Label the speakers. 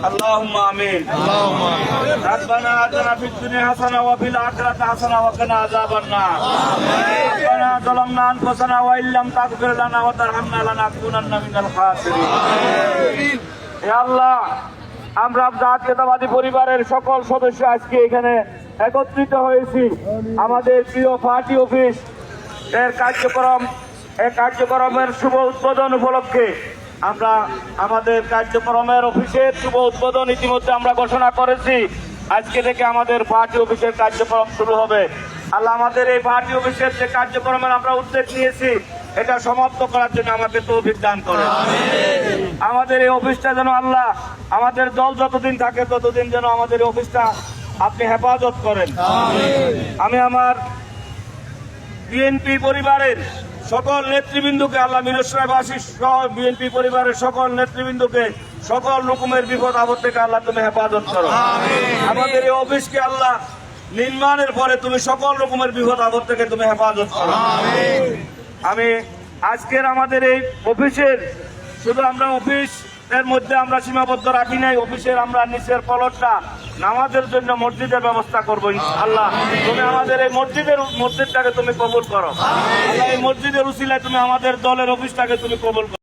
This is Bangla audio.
Speaker 1: اللهم آمين. ربنا آتنا في الدنيا حسنة وفي الآخرة حسنة وقنا عذاب النار. ربنا ظلمنا أنفسنا وإن لم تغفر لنا وترحمنا لنكونن من الخاسرين. يا الله, আমরা জাতীয়তাবাদী পরিবারের সকল সদস্য আজকে এখানে একত্রিত হয়েছি আমাদের প্রিয় পার্টি অফিস এর কার্যক্রমের শুভ উদ্বোধন উপলক্ষে। আমরা আমাদের কার্যক্রমের অফিসের শুভ উদ্বোধন ইতিমধ্যে আমরা ঘোষণা করেছি। আজকে থেকে আমাদের পার্টি অফিসের কার্যক্রম শুরু হবে। আল্লাহ, আমাদের এই পার্টি অফিসের যে কার্যক্রমের আমরা উদ্যোগ নিয়েছি এটা সমাপ্ত করার জন্য আমাকে তৌফিক দান করেন। আমাদের এই অফিসটা যেন আল্লাহ, আমাদের দল যতদিন থাকে ততদিন যেন আমাদের এই অফিসটা আপনি হেফাজত করেন। আমি আমার বিএনপি পরিবারের সকল নেতৃবৃন্দকে, আল্লাহ মিরসরাইবাসী সহ বিএনপি পরিবারের সকল নেতৃবৃন্দকে সকল রকমের বিপদ আপদ থেকে আল্লাহ তুমি হেফাজত করো। আমাদের এই অফিসকে আল্লাহ নির্মাণের পরে তুমি সকল রকমের বিপদ আপদ থেকে তুমি হেফাজত করো। আমি আজকের আমাদের এই অফিসের শুধু আমরা অফিস এর মধ্যে আমরা সীমাবদ্ধ রাখি নাই, অফিসের আমরা নিচের ফলকটা নামাজের জন্য মসজিদের ব্যবস্থা করবো। আল্লাহ, তুমি আমাদের এই মসজিদটাকে তুমি কবুল করো। আল্লাহ, এই মসজিদের উসিলায় তুমি আমাদের দলের অফিসটাকে তুমি কবুল করো।